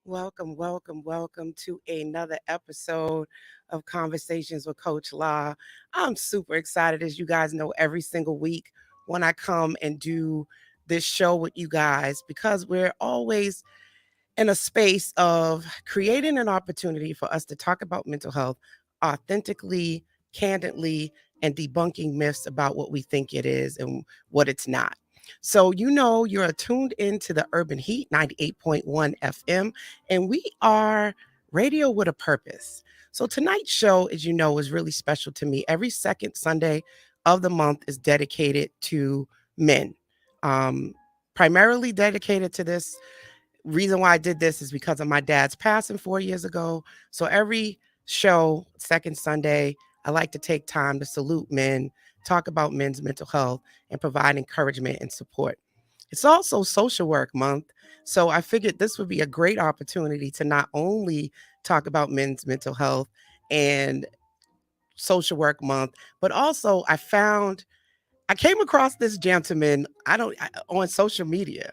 Welcome to another episode of Conversations with Coach La. I'm super excited, as you guys know, every single week when I come and do this show with you guys because we're always in a space of creating an opportunity for us to talk about mental health authentically, candidly, and debunking myths about what we think it is and what it's not. So, you're tuned into the Urban Heat 98.1 FM, and we are radio with a purpose. So, tonight's show, as you know, is really special to me. Every second Sunday of the month is dedicated to men, um, primarily dedicated to this. Reason why I did this is because of my dad's passing 4 years ago. So every show, second Sunday, I like to take time to salute men, talk about men's mental health, and provide encouragement and support. It's also social work month. So I figured this would be a great opportunity to not only talk about men's mental health and social work month, but also I came across this gentleman on social media,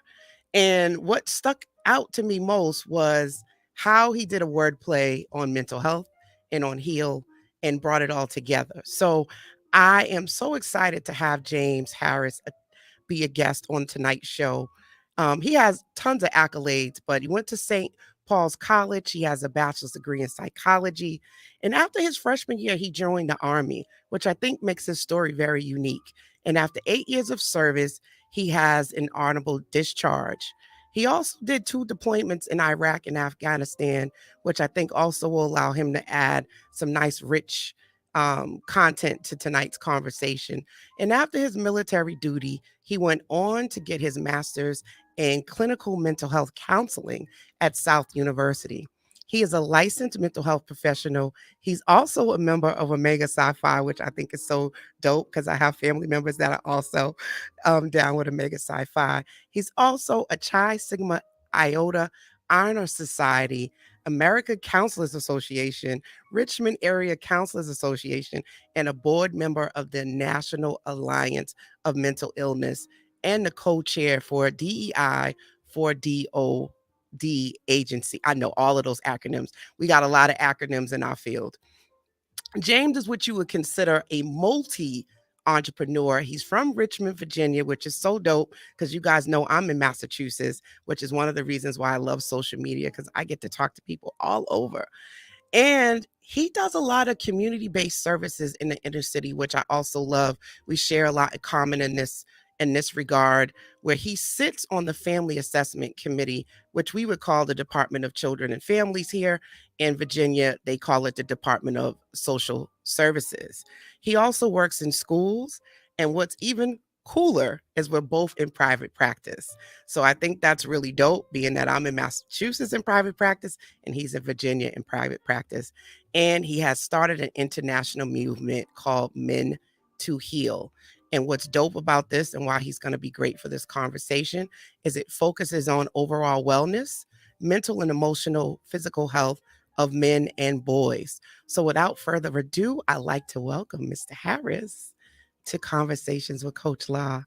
and what stuck out to me most was how he did a wordplay on mental health and on heal and brought it all together. So I am so excited to have James Harris be a guest on tonight's show. He has tons of accolades, but he went to St. Paul's College. He has a bachelor's degree in psychology. And after his freshman year, he joined the Army, which I think makes his story very unique. And after 8 years of service, he has an honorable discharge. He also did 2 deployments in Iraq and Afghanistan, which I think also will allow him to add some nice, rich content to tonight's conversation. And after his military duty, he went on to get his master's in clinical mental health counseling at South University. He is a licensed mental health professional. He's also a member of Omega Psi Phi, which I think is so dope because I have family members that are also down with Omega Psi Phi. He's also a Chi Sigma Iota Honor Society, American Counselors Association, Richmond Area Counselors Association, and a board member of the National Alliance of Mental Illness and the co-chair for DEI for DOD agency. I know all of those acronyms. We got a lot of acronyms in our field. James is what you would consider a multi entrepreneur. He's from Richmond, Virginia, which is so dope because you guys know I'm in Massachusetts, which is one of the reasons why I love social media because I get to talk to people all over. And he does a lot of community-based services in the inner city, which I also love. We share a lot in common in this regard, where he sits on the Family Assessment Committee, which we would call the Department of Children and Families here in Virginia. They call it the Department of Social Services. He also works in schools, and what's even cooler is we're both in private practice. So I think that's really dope, being that I'm in Massachusetts in private practice and he's in Virginia in private practice. And he has started an international movement called Men to Heal. And what's dope about this and why he's going to be great for this conversation is it focuses on overall wellness, mental and emotional, physical health of men and boys. So without further ado, I'd like to welcome Mr. Harris to Conversations with Coach La.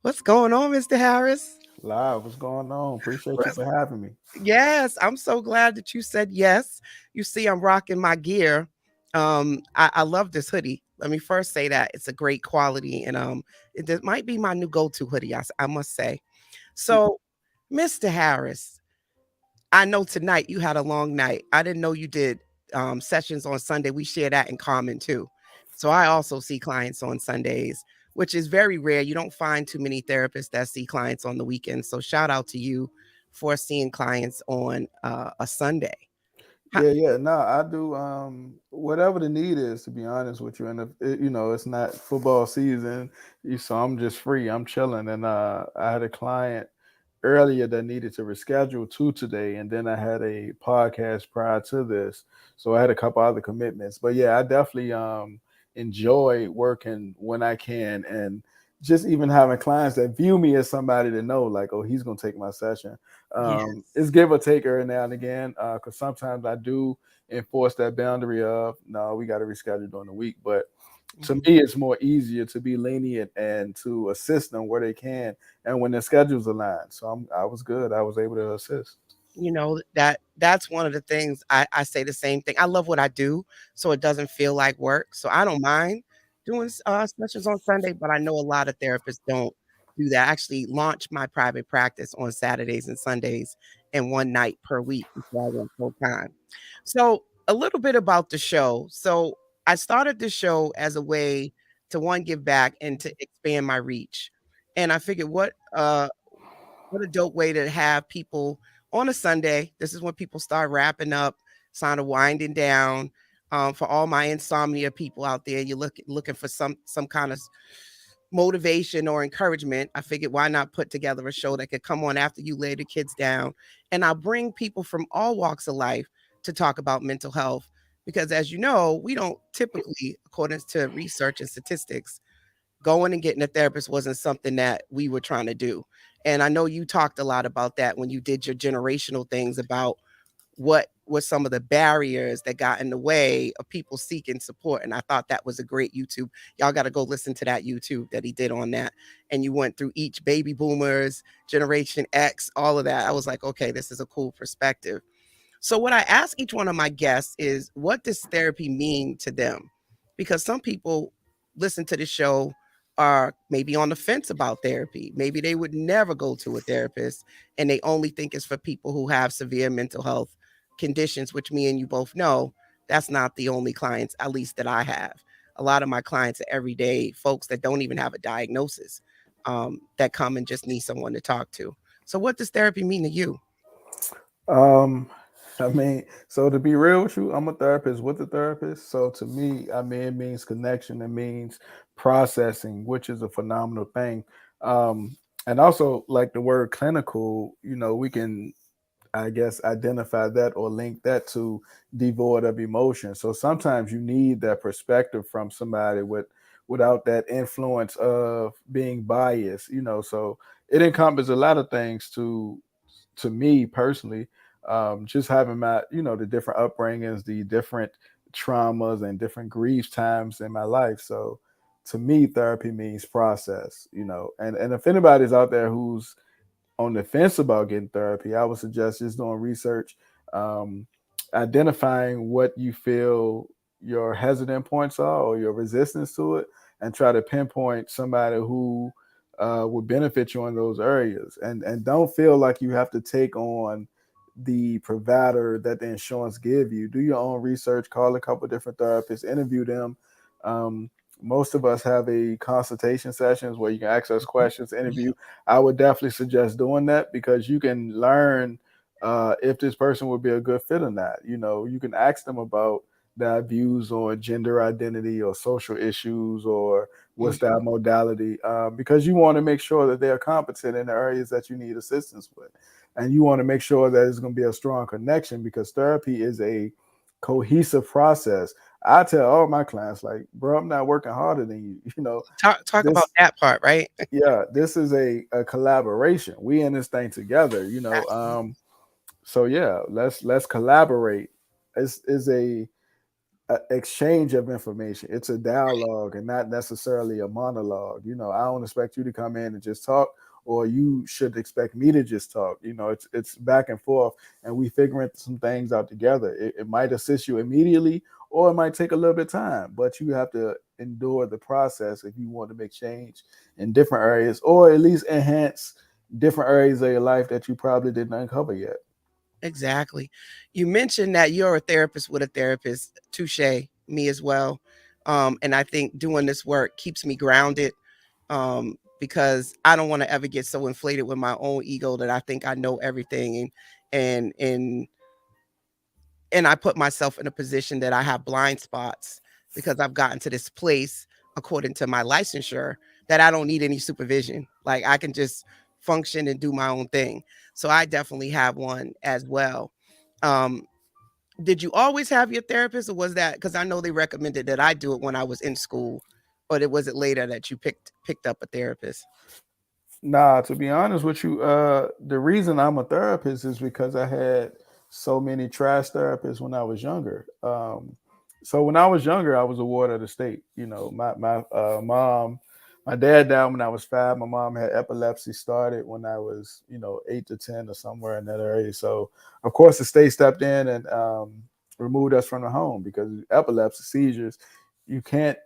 What's going on, Mr. Harris? Live, what's going on? Appreciate you for having me. Yes, I'm so glad that you said yes. You see, I'm rocking my gear. I love this hoodie. Let me first say that it's a great quality, and it might be my new go-to hoodie. I must say. So, Mr. Harris, I know tonight you had a long night. I didn't know you did sessions on Sunday. We share that in common too. So I also see clients on Sundays, which is very rare. You don't find too many therapists that see clients on the weekend. So shout out to you for seeing clients on a Sunday. How, Yeah. No, I do whatever the need is, to be honest with you. And if it's not football season, so I'm just free. I'm chilling. And I had a client earlier that needed to reschedule to today, and then I had a podcast prior to this. So I had a couple other commitments. But yeah, I definitely enjoy working when I can, and just even having clients that view me as somebody to know, like, oh, he's gonna take my session. yes. It's give or take every now and again, because sometimes I do enforce that boundary of no, we got to reschedule during the week. But to Mhm. me, it's more easier to be lenient and to assist them where they can and when their schedules align. So I was good. I was able to assist. That's one of the things I say the same thing. I love what I do, so it doesn't feel like work. So I don't mind doing sessions on Sunday, but I know a lot of therapists don't do that. I actually launched my private practice on Saturdays and Sundays and one night per week before I went full time. So a little bit about the show. So I started this show as a way to one give back and to expand my reach. And I figured what a dope way to have people on a Sunday. This is when people start wrapping up, kind of winding down. For all my insomnia people out there, you're looking for some kind of motivation or encouragement. I figured why not put together a show that could come on after you lay the kids down, and I'll bring people from all walks of life to talk about mental health. Because as you know, we don't typically, according to research and statistics, going and getting a therapist wasn't something that we were trying to do. And I know you talked a lot about that when you did your generational things about what were some of the barriers that got in the way of people seeking support. And I thought that was a great YouTube. Y'all got to go listen to that YouTube that he did on that. And you went through each baby boomers, Generation X, all of that. I was like, okay, this is a cool perspective. So, what I ask each one of my guests is, what does therapy mean to them? Because some people listen to the show are maybe on the fence about therapy. Maybe they would never go to a therapist and they only think it's for people who have severe mental health conditions, which me and you both know that's not the only clients, at least that I have. A lot of my clients are everyday folks that don't even have a diagnosis, that come and just need someone to talk to. So, what does therapy mean to you? Um, I mean, so to be real with you, I'm a therapist with a therapist. So to me, I mean, it means connection. It means processing, which is a phenomenal thing. And also, like the word clinical, we can, I guess, identify that or link that to devoid of emotion. So sometimes you need that perspective from somebody without that influence of being biased. So it encompasses a lot of things to me personally. Just having my, the different upbringings, the different traumas and different grief times in my life. So to me, therapy means process, and if anybody's out there who's on the fence about getting therapy, I would suggest just doing research, um, identifying what you feel your hesitant points are or your resistance to it, and try to pinpoint somebody who would benefit you in those areas. And don't feel like you have to take on the provider that the insurance give you. Do your own research, call a couple different therapists, interview them. Um, most of us have a consultation sessions where you can ask us questions, interview. I would definitely suggest doing that because you can learn if this person would be a good fit or not. You can ask them about their views on gender identity or social issues or what's Mhm. that modality, because you want to make sure that they're competent in the areas that you need assistance with. And you want to make sure that there's going to be a strong connection because therapy is a cohesive process. I tell all my clients, like, bro, I'm not working harder than you. Talk about This that part, right? yeah, this is a collaboration. We in this thing together, Absolutely. so yeah, let's collaborate. Is a exchange of information. It's a Right. dialogue and not necessarily a monologue. I don't expect you to come in and just talk, or you should expect me to just talk. It's back and forth, and we figuring some things out together. It might assist you immediately, or it might take a little bit of time, but you have to endure the process if you want to make change in different areas, or at least enhance different areas of your life that you probably didn't uncover yet. Exactly. You mentioned that you're a therapist with a therapist. Touche, me as well. And I think doing this work keeps me grounded, because I don't want to ever get so inflated with my own ego that I think I know everything, and and and I put myself in a position that I have blind spots because I've gotten to this place, according to my licensure, that I don't need any supervision. Like I can just function and do my own thing. So I definitely have one as well. Um, did you always have your therapist, or was that because I know they recommended that I do it when I was in school, or was it later that you picked up a therapist? Nah, to be honest with you, the reason I'm a therapist is because I had so many trash therapists when I was younger. So when I was younger, I was a ward of the state. My mom My dad died when I was 5. My mom had epilepsy, started when I was, 8 to 10 or somewhere in that area. So, of course, the state stepped in and removed us from the home because epilepsy, seizures, you can't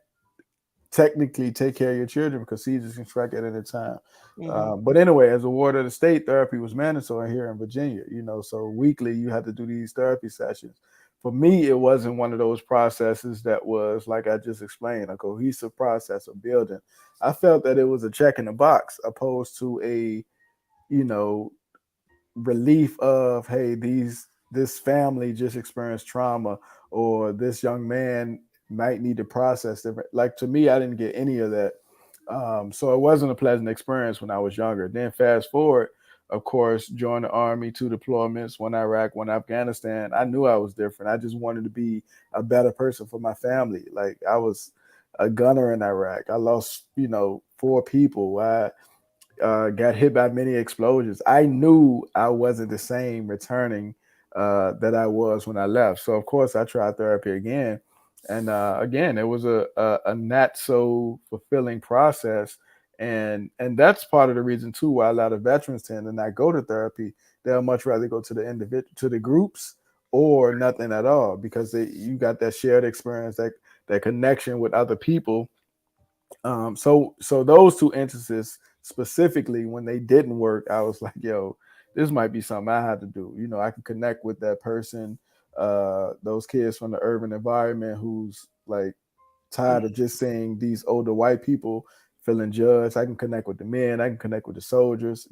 technically take care of your children because seizures can strike at any time. Mm-hmm. But anyway, as a ward of the state, therapy was mandatory here in Virginia. So weekly you had to do these therapy sessions. For me, it wasn't one of those processes that was like I just explained, a cohesive process of building. I felt that it was a check in the box opposed to a, you know, relief of, hey, this family just experienced trauma, or this young man might need to process different. Like, to me, I didn't get any of that. So it wasn't a pleasant experience when I was younger. Then fast forward, of course, joined the army, 2 deployments, one Iraq, one Afghanistan. I knew I was different. I just wanted to be a better person for my family. Like, I was a gunner in Iraq. I lost, 4 people. I got hit by many explosions. I knew I wasn't the same returning that I was when I left. So of course I tried therapy again, and again it was a not so fulfilling process, and that's part of the reason too why a lot of veterans tend to not go to therapy. They'll much rather go to the individual, to the groups, or nothing at all, because you got that shared experience, that connection with other people. So those 2 instances specifically, when they didn't work, I was like, yo, this might be something I had to do. I can connect with that person, those kids from the urban environment who's like tired of just seeing these older white people feeling judged. I can connect with the men. I can connect with the soldiers.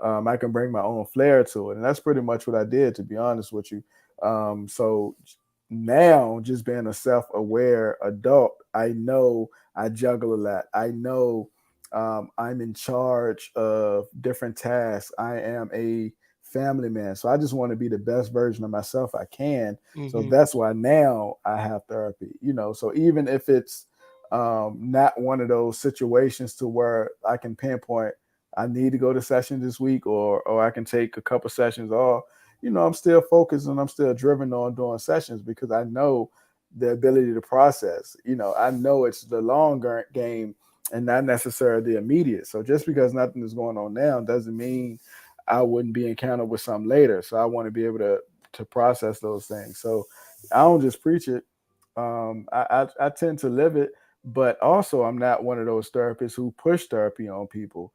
I can bring my own flair to it, and that's pretty much what I did, to be honest with you. So now, just being a self-aware adult, I know I juggle a lot. I know I'm in charge of different tasks. I am a family man, so I just want to be the best version of myself I can. So Mm-hmm. that's why now I have therapy. So even if it's not one of those situations to where I can pinpoint I need to go to session this week, or I can take a couple sessions off. I'm still focused and I'm still driven on doing sessions because I know the ability to process. I know it's the longer game and not necessarily the immediate. So just because nothing is going on now doesn't mean I wouldn't be encountered with something later. So I want to be able to process those things. So I don't just preach it. I tend to live it, but also I'm not one of those therapists who push therapy on people.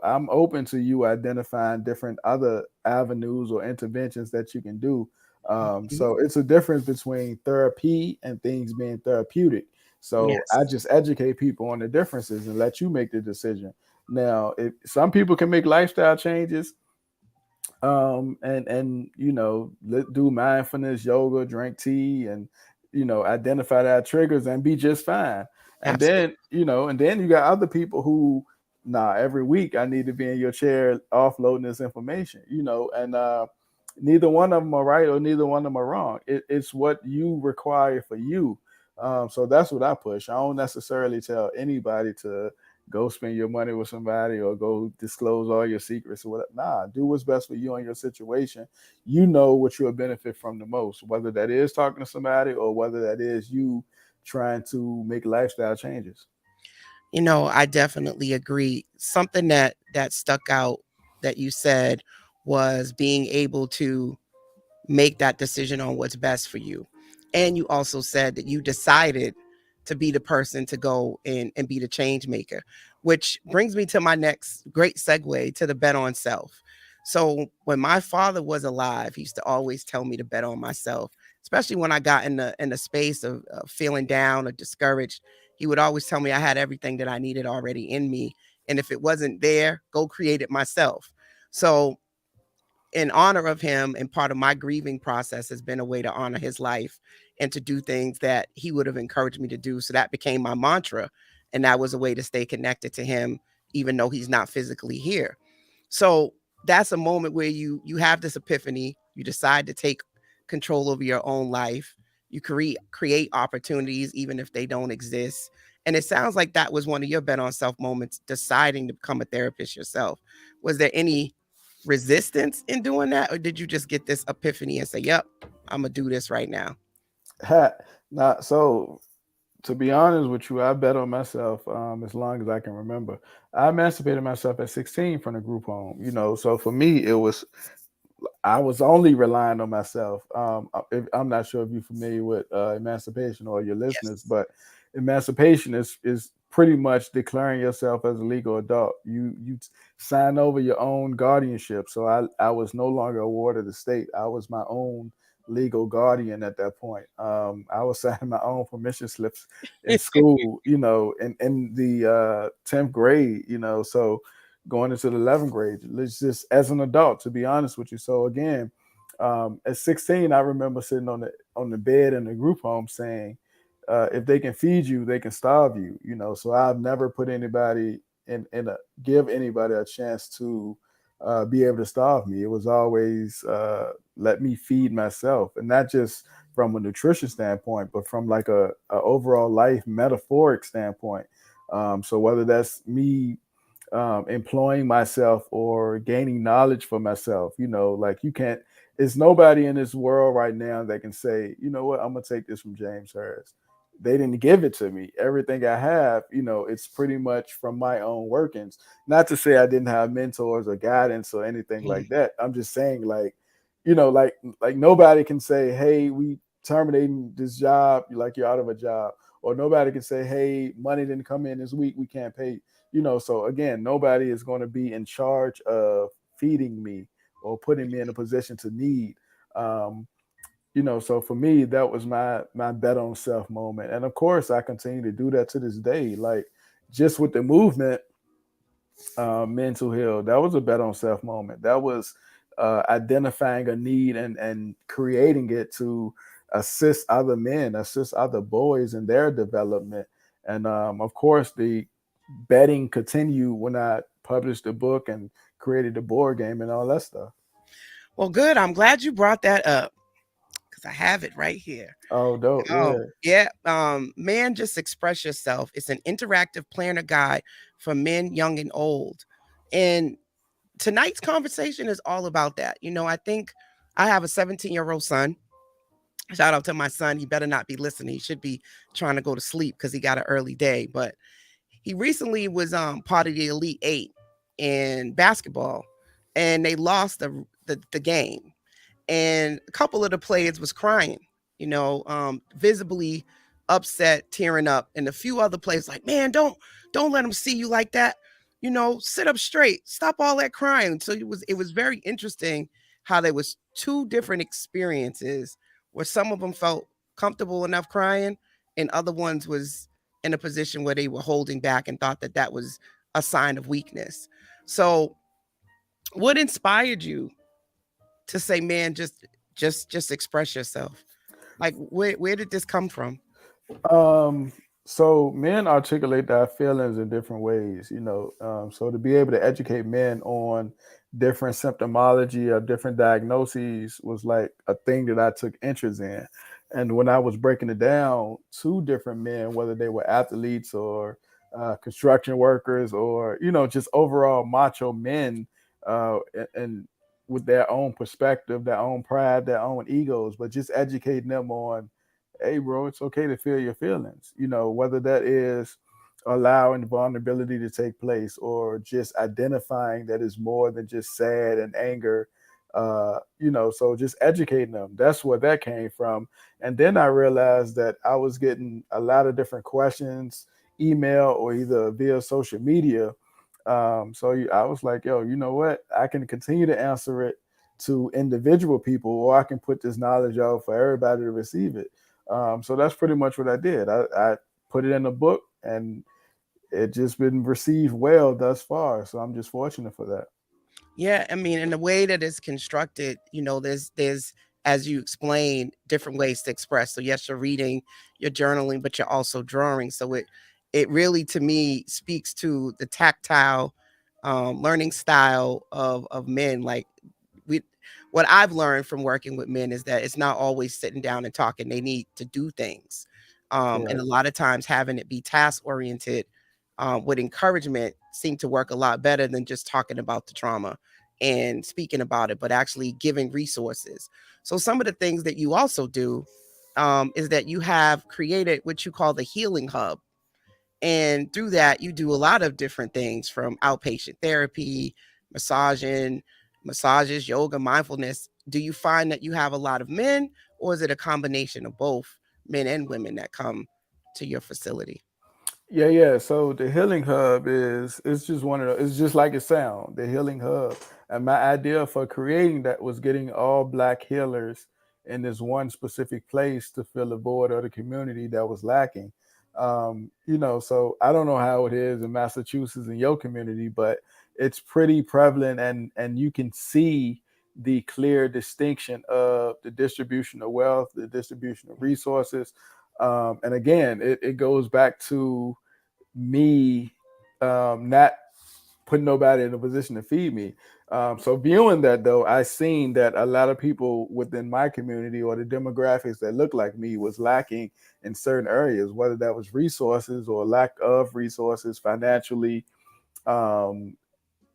I'm open to you identifying different other avenues or interventions that you can do. Mm-hmm. So it's a difference between therapy and things being therapeutic. So I Yes. just educate people on the differences and let you make the decision. Now, if some people can make lifestyle changes, and do mindfulness, yoga, drink tea, and identify that triggers and be just fine. And Absolutely. then you got other people who, nah, every week I need to be in your chair offloading this information, and neither one of them are right or neither one of them are wrong. It's what you require for you. So that's what I push. I don't necessarily tell anybody to go spend your money with somebody or go disclose all your secrets or whatever. Nah, do what's best for you and your situation. You know what you'll benefit from the most, whether that is talking to somebody or whether that is you trying to make lifestyle changes. I definitely agree. Something that stuck out that you said was being able to make that decision on what's best for you. And you also said that you decided to be the person to go and be the change maker, which brings me to my next great segue to the bet on self. So when my father was alive, he used to always tell me to bet on myself, especially when I got in the space of feeling down or discouraged. He would always tell me I had everything that I needed already in me. And if it wasn't there, go create it myself. So in honor of him, and part of my grieving process has been a way to honor his life and to do things that he would have encouraged me to do. So that became my mantra. And that was a way to stay connected to him, even though he's not physically here. So that's a moment where you have this epiphany. You decide to take control over your own life. You create opportunities, even if they don't exist. And it sounds like that was one of your bet on self moments, deciding to become a therapist yourself. Was there any resistance in doing that, or did you just get this epiphany and say, "Yep, I'm gonna do this right now"? Not so. To be honest with you, I bet on myself as long as I can remember. I emancipated myself at 16 from the group home. So for me, I was only relying on myself. I'm not sure if you're familiar with emancipation or your listeners, Yes. but emancipation is pretty much declaring yourself as a legal adult. You sign over your own guardianship. So I was no longer a ward of the state. I was my own legal guardian at that point. I was signing my own permission slips in school. In the 10th grade. So going into the 11th grade. It's just as an adult, to be honest with you. So again, at 16, I remember sitting on the bed in the group home saying, if they can feed you, they can starve you. So I've never put anybody in a give anybody a chance to be able to starve me. It was always let me feed myself, and not just from a nutrition standpoint, but from like a overall life metaphoric standpoint. So whether that's me employing myself or gaining knowledge for myself. Like you can't, it's nobody in this world right now that can say, you know what, I'm gonna take this from James Harris. They didn't give it to me. Everything I have, it's pretty much from my own workings. Not to say I didn't have mentors or guidance or anything like that. I'm just saying, like, like nobody can say, hey, we terminating this job, like you're out of a job, or nobody can say, hey, money didn't come in this week, we can't pay. So again, nobody is going to be in charge of feeding me or putting me in a position to need. um so for me, that was my bet on self moment, and of course I continue to do that to this day. Like, just with the movement, mental health, that was a bet on self moment. That was identifying a need and creating it to assist other men, assist other boys in their development. And of course, the betting continued when I published the book and created the board game and all that stuff. Well, good. I'm glad you brought that up because I have it right here. Oh, dope. Oh, Yeah. yeah. Man, just express yourself. It's an interactive planner guide for men, young and old. And tonight's conversation is all about that. I think I have a 17-year-old son. Shout out to my son. He better not be listening. He should be trying to go to sleep because he got an early day. But he recently was part of the Elite Eight in basketball, and they lost the game, and a couple of the players was crying, visibly upset, tearing up, and a few other players like, man, don't let them see you like that. Sit up straight, stop all that crying. So it was very interesting how there was two different experiences where some of them felt comfortable enough crying, and other ones was in a position where they were holding back and thought that that was a sign of weakness. So, what inspired you to say, man, just express yourself? Like, where did this come from? Um, so men articulate their feelings in different ways, So to be able to educate men on different symptomology or different diagnoses was like a thing that I took interest in. And when I was breaking it down to different men, whether they were athletes or construction workers or, just overall macho men, and with their own perspective, their own pride, their own egos, but just educating them on, hey, bro, it's okay to feel your feelings, whether that is allowing vulnerability to take place or just identifying that is more than just sad and anger. So just educating them. That's where that came from. And then I realized that I was getting a lot of different questions, email or either via social media. So I was like, yo, you know what? I can continue to answer it to individual people, or I can put this knowledge out for everybody to receive it. So that's pretty much what I did. I put it in a book, and it just been received well thus far. So I'm just fortunate for that. Yeah, I mean, and the way that it's constructed, there's as you explained, different ways to express. So yes, you're reading, you're journaling, but you're also drawing. So it really to me speaks to the tactile learning style of men. Like we what I've learned from working with men is that it's not always sitting down and talking. They need to do things. And Right. a lot of times having it be task oriented with encouragement seem to work a lot better than just talking about the trauma and speaking about it, but actually giving resources. So some of the things that you also do is that you have created what you call the healing hub. And through that, you do a lot of different things from outpatient therapy, massaging, massages, yoga, mindfulness. Do you find that you have a lot of men, or is it a combination of both men and women that come to your facility? Yeah, yeah. So the healing hub is it's just one of the it's just like it sound, the healing hub. And my idea for creating that was getting all black healers in this one specific place to fill the void of the community that was lacking. So I don't know how it is in Massachusetts in your community, but it's pretty prevalent, and you can see the clear distinction of the distribution of wealth, the distribution of resources. And again, it goes back to me not putting nobody in a position to feed me. So viewing that though, I seen that a lot of people within my community or the demographics that look like me was lacking in certain areas, whether that was resources or lack of resources financially, um,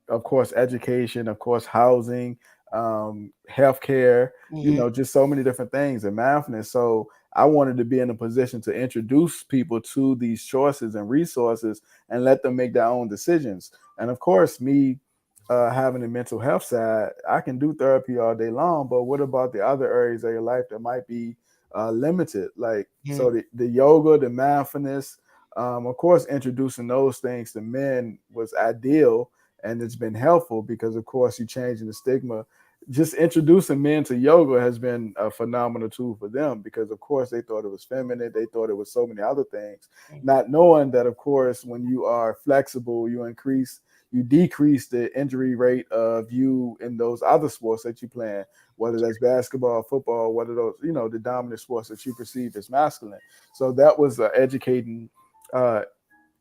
of course, education, of course, housing, healthcare, Hmm. just so many different things and mindfulness. So I wanted to be in a position to introduce people to these choices and resources and let them make their own decisions. And of course, me having a mental health side, I can do therapy all day long, but what about the other areas of your life that might be limited? Like, Hmm. so the yoga, the mindfulness, of course, introducing those things to men was ideal, and it's been helpful because of course you're changing the stigma. Just introducing men to yoga has been a phenomenal tool for them because of course they thought it was feminine, they thought it was so many other things, not knowing that of course when you are flexible you decrease the injury rate of you in those other sports that you play, whether that's basketball, football, whether those, the dominant sports that you perceive as masculine. So that was educating uh,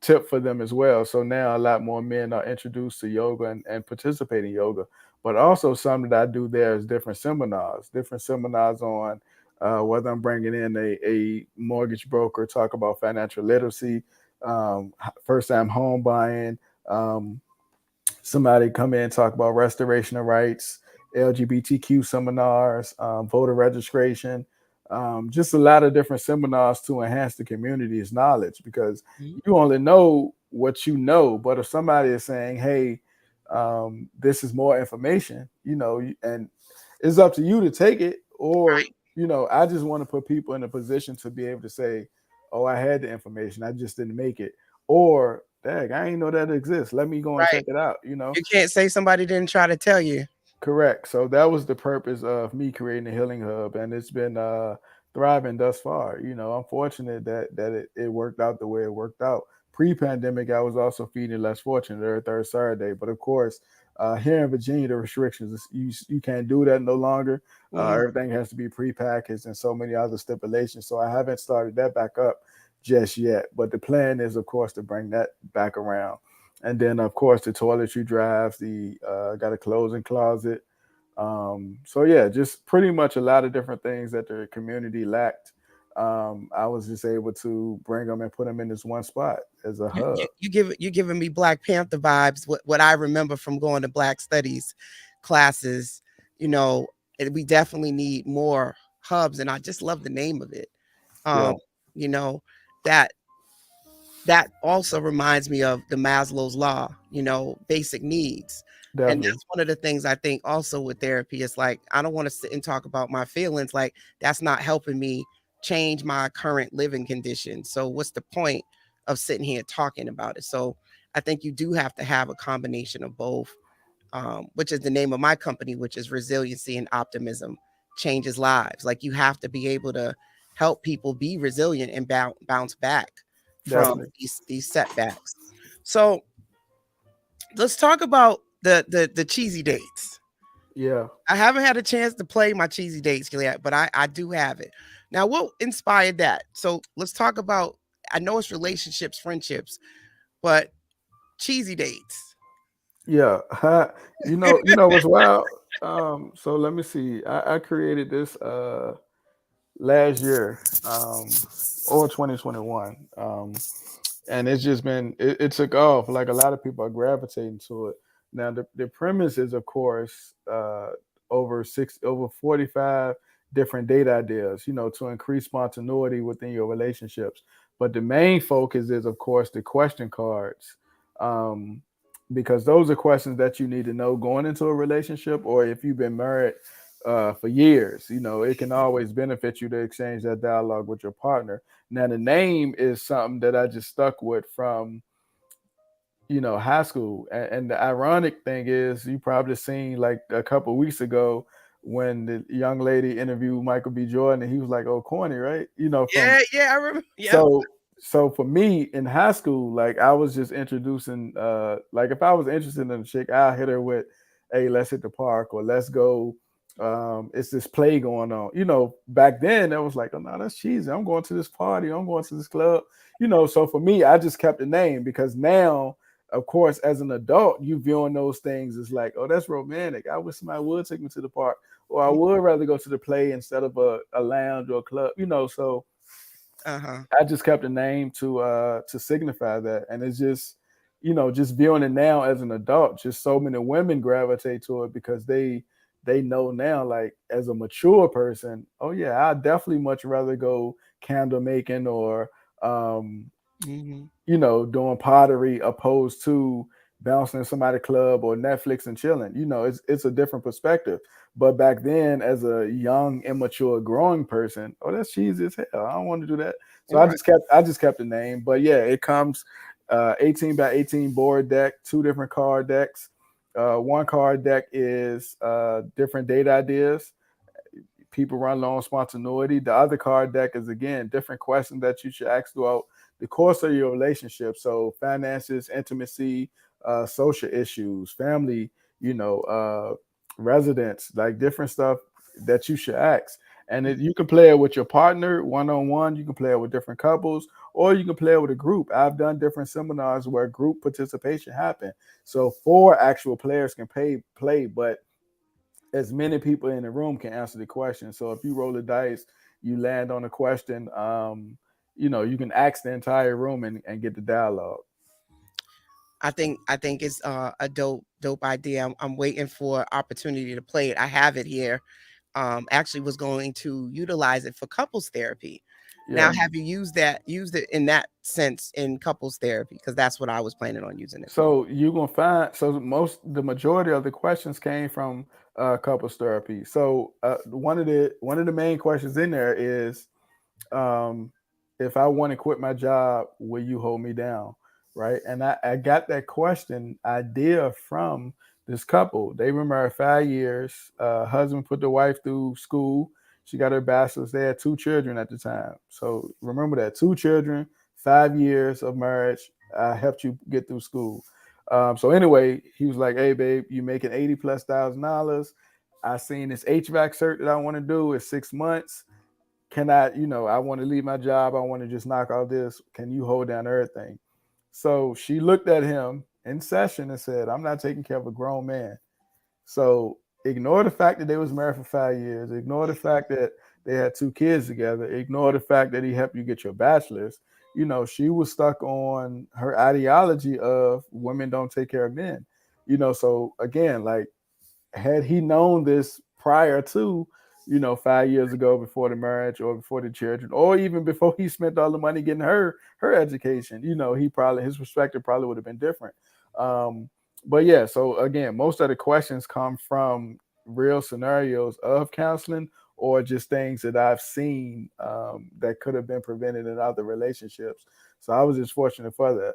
tip for them as well. So now a lot more men are introduced to yoga and participate in yoga. But also something that I do there is different seminars on whether I'm bringing in a mortgage broker, talk about financial literacy, first time home buying, um, somebody come in and talk about restoration of rights, LGBTQ seminars, voter registration, just a lot of different seminars to enhance the community's knowledge because you only know what you know. But if somebody is saying, hey, this is more information, and it's up to you to take it, or, I just want to put people in a position to be able to say, oh, I had the information, I just didn't make it. Or, dang, I ain't know that exists. Let me go and Right. check it out, You can't say somebody didn't try to tell you. Correct. So that was the purpose of me creating the healing hub, and it's been thriving thus far. I'm fortunate that it worked out the way it worked out. Pre-pandemic, I was also feeding less fortunate every third Saturday, but of course, here in Virginia, the restrictions you can't do that no longer. Mhm. Everything has to be pre-packaged and so many other stipulations. So I haven't started that back up just yet. But the plan is, of course, to bring that back around. And then, of course, the toiletry drives, the got a closing closet. So yeah, just pretty much a lot of different things that the community lacked. I was just able to bring them and put them in this one spot as a hub. You giving me Black Panther vibes. What I remember from going to Black Studies classes, you know, we definitely need more hubs, and I just love the name of it. Yeah, Um, you know, that that also reminds me of the Maslow's law, basic needs. And definitely, that's one of the things I think also with therapy is like, I don't want to sit and talk about my feelings. Like, that's not helping me change my current living conditions. So, what's the point of sitting here talking about it? So, I think you do have to have a combination of both, which is the name of my company, which is Resiliency and Optimism Changes Lives. Like, you have to be able to help people be resilient and bounce back from definitely. these setbacks. So let's talk about the cheesy dates. Yeah, I haven't had a chance to play my cheesy dates yet, but I do have it. Now, what inspired that? So let's talk about. I know it's relationships, friendships, but cheesy dates. yeah. You know what's wild? So let me see. I created this last year, or 2021. And it's just been it took off. Like a lot of people are gravitating to it. Now the premise is of course over 45 different date ideas, to increase spontaneity within your relationships. But the main focus is, of course, the question cards. Um, because those are questions that you need to know going into a relationship, or if you've been married for years, it can always benefit you to exchange that dialogue with your partner. Now, the name is something that I just stuck with from high school. And the ironic thing is, you probably seen like a couple weeks ago when the young lady interviewed Michael B. Jordan, and he was like, "Oh, corny, right?" From Yeah, yeah, I remember. Yep. so for me in high school, like I was just introducing, like if I was interested in a chick, I'll hit her with, "Hey, let's hit the park," or "Let's go." It's this play going on. Back then that was like, "Oh no, that's cheesy. I'm going to this party. I'm going to this club." So for me, I just kept the name because now, of course, as an adult, you viewing those things as like, "Oh, that's romantic. I wish somebody would take me to the park, or I would rather go to the play instead of a lounge or a club." So Uh-huh. I just kept a name to signify that, and it's just just viewing it now as an adult. Just so many women gravitate to it because they know now, like as a mature person. Oh yeah, I definitely much rather go candle making or um, Hmm. doing pottery opposed to bouncing in somebody's club or Netflix and chilling. It's a different perspective. But back then, as a young, immature, growing person, oh, that's cheesy as hell. I don't want to do that. So Right. I just kept the name. But yeah, it comes 18 by 18 board deck, two different card decks. One card deck is different date ideas. People run low on spontaneity. The other card deck is again different questions that you should ask throughout the course of your relationship. So finances, intimacy, social issues, family, residence, like different stuff that you should ask. And you can play it with your partner one on one. You can play it with different couples, or you can play it with a group. I've done different seminars where group participation happened, so four actual players can play, but as many people in the room can answer the question. So if you roll the dice, you land on a question, you can ask the entire room and get the dialogue. I think it's a dope idea. I'm waiting for opportunity to play it. I have it here. Actually was going to utilize it for couples therapy. Now, Yeah. have you used it in that sense in couples therapy? Because that's what I was planning on using it for. So you're gonna find the majority of the questions came from couples therapy. So one of the main questions in there is, um, if I want to quit my job, will you hold me down? Right. And I got that question idea from this couple. They were married 5 years. Husband put the wife through school. She got her bachelor's. They had two children at the time. So remember that, two children, 5 years of marriage. I helped you get through school. So anyway, he was like, "Hey, babe, you making 80 plus $1,000. I seen this HVAC cert that I want to do. It's 6 months. Can I, I want to leave my job. I want to just knock out this. Can you hold down everything?" So she looked at him in session and said, "I'm not taking care of a grown man." So ignore the fact that they was married for 5 years. Ignore the fact that they had two kids together. Ignore the fact that he helped you get your bachelor's. She was stuck on her ideology of women don't take care of men. So again, like, had he known this prior to 5 years ago, before the marriage or before the children, or even before he spent all the money getting her education, he probably, his perspective probably would have been different. um but yeah, so again, most of the questions come from real scenarios of counseling, or just things that I've seen, that could have been prevented in other relationships. So I was just fortunate for that.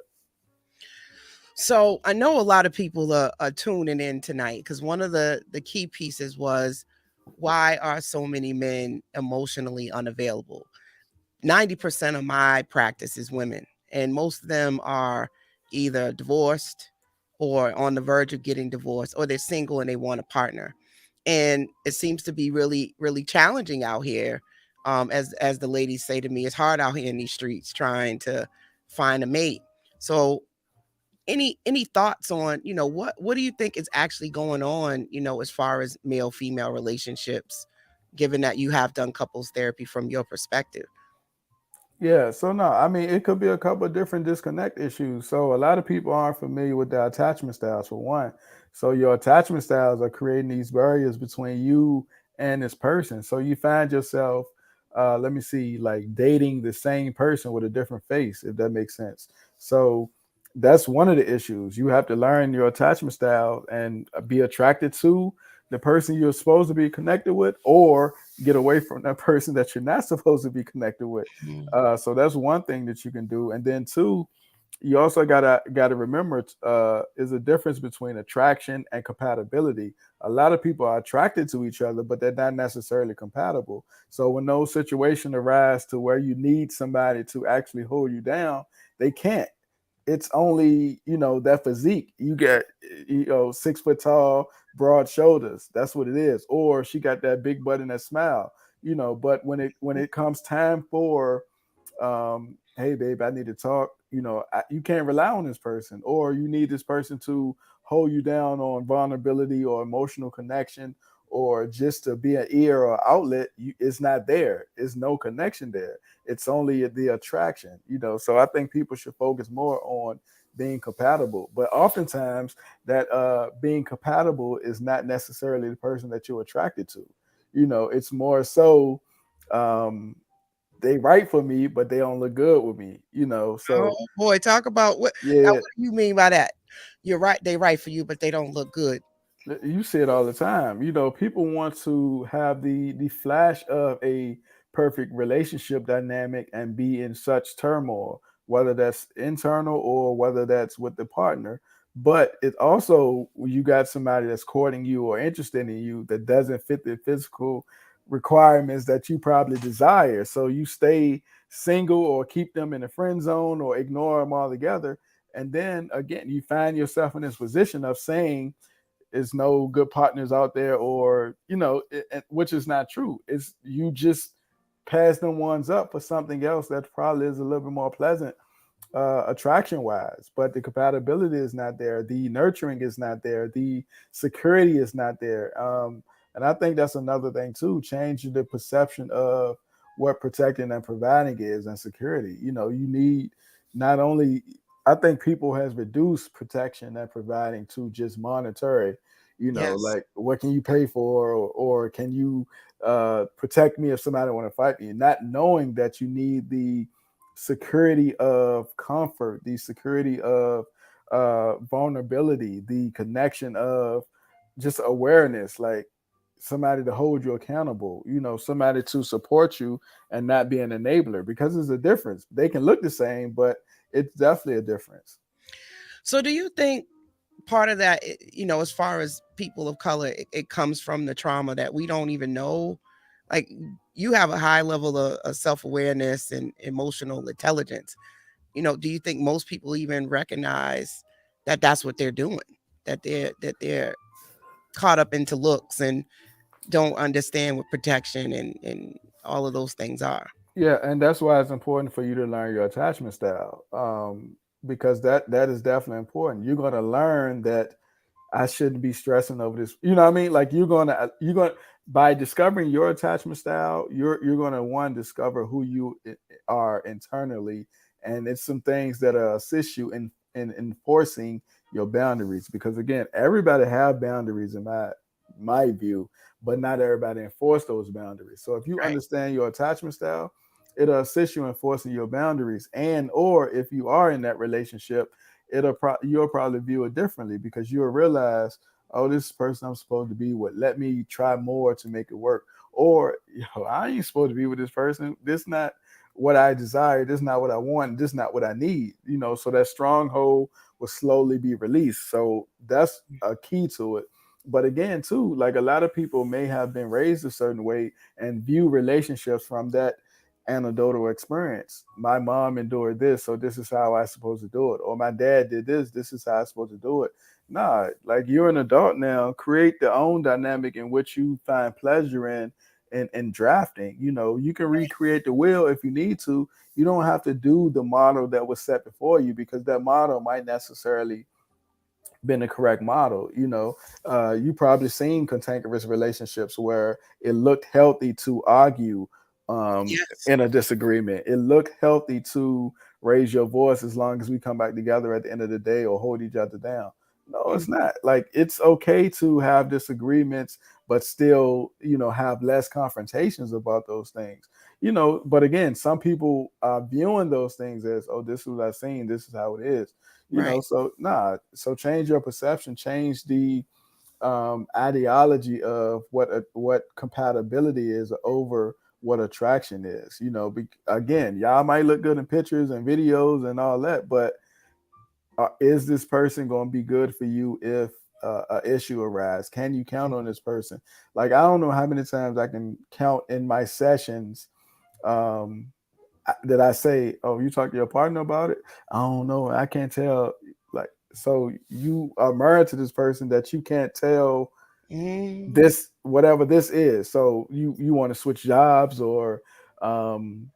So I know a lot of people are tuning in tonight because one of the key pieces was, why are so many men emotionally unavailable? 90% of my practice is women, and most of them are either divorced or on the verge of getting divorced, or they're single and they want a partner. And it seems to be really, really challenging out here. As the ladies say to me, it's hard out here in these streets trying to find a mate. So any thoughts on, what do you think is actually going on, as far as male female relationships, given that you have done couples therapy from your perspective? Yeah, so no, I mean, it could be a couple of different disconnect issues. So a lot of people aren't familiar with the attachment styles, for one. So your attachment styles are creating these barriers between you and this person. So you find yourself, let me see, like dating the same person with a different face, if that makes sense. So that's one of the issues. You have to learn your attachment style and be attracted to the person you're supposed to be connected with, or get away from that person that you're not supposed to be connected with. Mm. So that's one thing that you can do. And then two, you also gotta remember, is a difference between attraction and compatibility. A lot of people are attracted to each other, but they're not necessarily compatible. So when those situations arise to where you need somebody to actually hold you down, they can't. It's only, that physique. You get, 6 foot tall, broad shoulders. That's what it is. Or she got that big butt and that smile. But when it comes time for, hey babe, I need to talk, you can't rely on this person, or you need this person to hold you down on vulnerability or emotional connection, or just to be an ear or outlet. It's not there. It's no connection there. It's only the attraction. So I think people should focus more on being compatible, but oftentimes that being compatible is not necessarily the person that you're attracted to. It's more so, um they right for me, but they don't look good with me. So Oh boy, talk about what now. yeah, What do you mean by that? You're right. They right for you, but they don't look good. you see it all the time. People want to have the flash of a perfect relationship dynamic and be in such turmoil, whether that's internal or whether that's with the partner. But it also, you got somebody that's courting you or interested in you that doesn't fit the physical requirements that you probably desire. So you stay single, or keep them in the friend zone, or ignore them altogether. And then again, you find yourself in this position of saying, is no good partners out there, or which is not true. It's, you just pass them ones up for something else that probably is a little bit more pleasant, attraction wise, but the compatibility is not there, the nurturing is not there, the security is not there. And I think that's another thing too, change the perception of what protecting and providing is, and security. You need, not only, I think people has reduced protection and providing to just monetary, Yes, like what can you pay for, or can you protect me if somebody want to fight me, not knowing that you need the security of comfort, the security of vulnerability, the connection of just awareness, like somebody to hold you accountable, somebody to support you and not be an enabler, because there's a difference. They can look the same, but it's definitely a difference. so do you think part of that, as far as people of color, it comes from the trauma that we don't even know? Like, you have a high level of self-awareness and emotional intelligence. Do you think most people even recognize that that's what they're doing? That they're caught up into looks and don't understand what protection and all of those things are. Yeah, and that's why it's important for you to learn your attachment style, because that is definitely important. You're going to learn that I shouldn't be stressing over this. You know what I mean? Like you're gonna by discovering your attachment style, you're gonna one, discover who you are internally, and it's some things that assist you in enforcing your boundaries. Because again, everybody have boundaries in my view, but not everybody enforce those boundaries. So if you Right. understand your attachment style, it'll assist you in enforcing your boundaries. And or if you are in that relationship, you'll probably view it differently, because you'll realize, oh, this person I'm supposed to be with, let me try more to make it work. Or, I ain't supposed to be with this person. This not what I desire. This not what I want. This not what I need. So that stronghold will slowly be released. So that's a key to it. But again, too, like a lot of people may have been raised a certain way and view relationships from that anecdotal experience. My mom endured this, so this is how I supposed to do it. Or my dad did this, this is how I supposed to do it. Nah, like you're an adult now. Create the own dynamic in which you find pleasure in drafting. You can recreate the wheel if you need to. You don't have to do the model that was set before you, because that model might necessarily been the correct model. You probably seen cantankerous relationships where it looked healthy to argue, Yes. in a disagreement. It looked healthy to raise your voice as long as we come back together at the end of the day, or hold each other down. No, Mm. it's not. Like, it's okay to have disagreements, but still, have less confrontations about those things. But again, some people are viewing those things as, oh, this is what I've seen, this is how it is. Right. So nah. So change your perception, change the ideology of what compatibility is over what attraction is. Again, y'all might look good in pictures and videos and all that, but is this person going to be good for you if a issue arises? Can you count on this person? Like, I don't know how many times I can count in my sessions, um, that I say, "Oh, you talk to your partner about it?" I don't know. I can't tell. Like, so you are married to this person that you can't tell Mm. this, whatever this is. So you want to switch jobs, or um,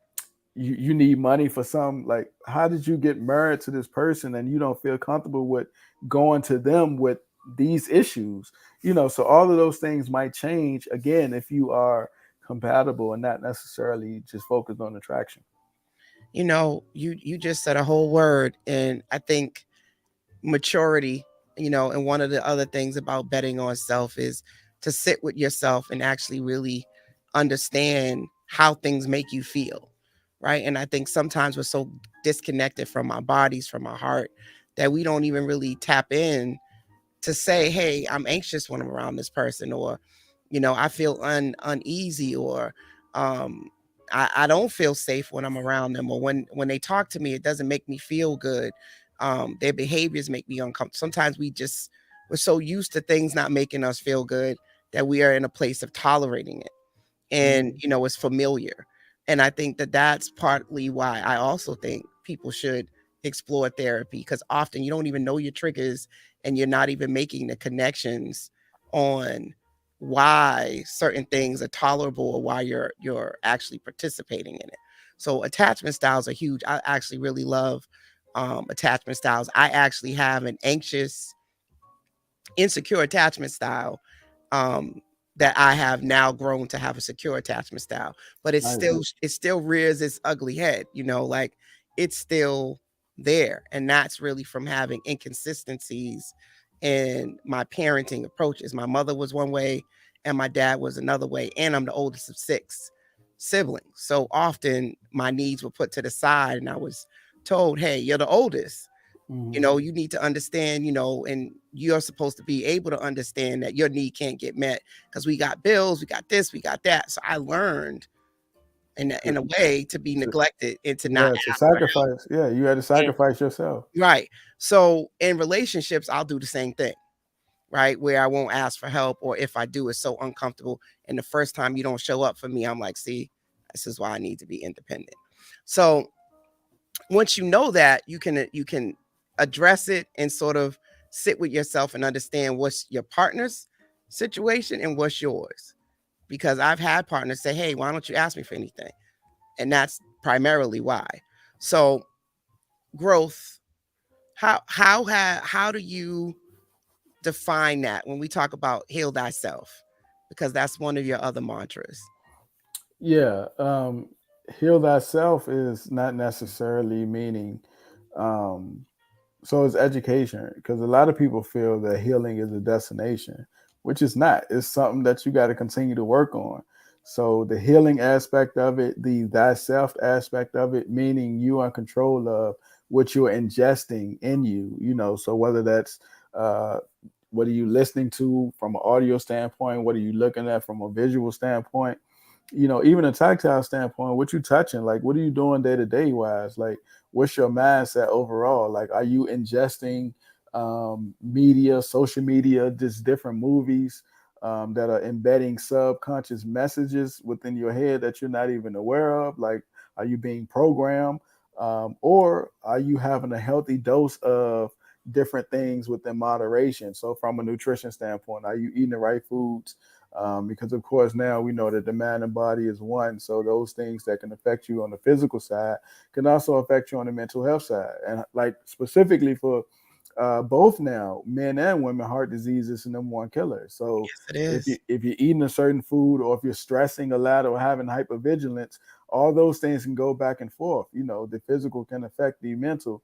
you need money for some. Like, how did you get married to this person and you don't feel comfortable with going to them with these issues? So all of those things might change again if you are compatible and not necessarily just focused on attraction. You just said a whole word, and I think maturity, and one of the other things about betting on self is to sit with yourself and actually really understand how things make you feel, right? And I think sometimes we're so disconnected from our bodies, from our heart, that we don't even really tap in to say, hey, I'm anxious when I'm around this person, or I feel uneasy, or um I don't feel safe when I'm around them, or when they talk to me, it doesn't make me feel good. Their behaviors make me uncomfortable. Sometimes we're so used to things not making us feel good that we are in a place of tolerating it, and Mhm. it's familiar. And I think that that's partly why I also think people should explore therapy, because often you don't even know your triggers, and you're not even making the connections on why certain things are tolerable, or why you're actually participating in it. So attachment styles are huge. I actually really love attachment styles. I actually have an anxious, insecure attachment style, um, that I have now grown to have a secure attachment style. But Nice. it still rears its ugly head, like it's still there. And that's really from having inconsistencies in my parenting approaches. My mother was one way and my dad was another way. And I'm the oldest of 6 siblings. So often my needs were put to the side, and I was told, hey, you're the oldest, Hmm. you need to understand, and you're supposed to be able to understand that your need can't get met because we got bills, we got this, we got that. So I learned in a way to be To, neglected and to not yeah, to ask for help. sacrifice. Yeah, you had to And, sacrifice yourself. right. So in relationships, I'll do the same thing, right? Where I won't ask for help, or if I do, it's so uncomfortable. And the first time you don't show up for me, I'm like, see, this is why I need to be independent. So once you know that, you can address it and sort of sit with yourself and understand what's your partner's situation and what's yours. Because I've had partners say, hey, why don't you ask me for anything? And that's primarily why. So growth, how do you define that when we talk about heal thyself? Because that's one of your other mantras. Yeah, heal thyself is not necessarily meaning. Um, so it's education, because a lot of people feel that healing is a destination, which is not. It's something that you got to continue to work on. So the healing aspect of it, the thyself aspect of it, meaning you are in control of what you're ingesting in you. So whether that's uh, what are you listening to from an audio standpoint, what are you looking at from a visual standpoint, even a tactile standpoint, what you touching, like what are you doing day to day wise, like what's your mindset overall, like are you ingesting media, social media, just different movies that are embedding subconscious messages within your head that you're not even aware of, like are you being programmed, or are you having a healthy dose of different things within moderation? So from a nutrition standpoint, are you eating the right foods? Because of course now we know that the mind and body is one, so those things that can affect you on the physical side can also affect you on the mental health side. And like specifically for both now, men and women, heart disease is the number one killer. So Yes, it is. if you're eating a certain food, or if you're stressing a lot or having hypervigilance, all those things can go back and forth. The physical can affect the mental.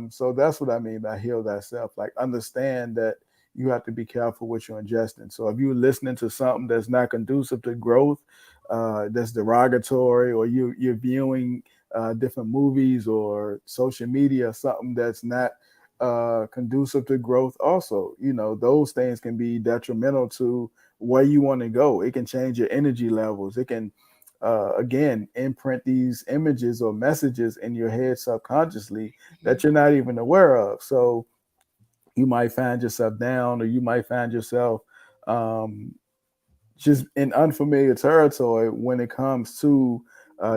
So that's what I mean by heal thyself. Like understand that you have to be careful what you're ingesting. So if you're listening to something that's not conducive to growth, that's derogatory, or you're viewing different movies or social media, something that's not conducive to growth, also, those things can be detrimental to where you want to go. It can change your energy levels. It can again imprint these images or messages in your head subconsciously Mhm. that you're not even aware of. So you might find yourself down, or you might find yourself um, just in unfamiliar territory when it comes to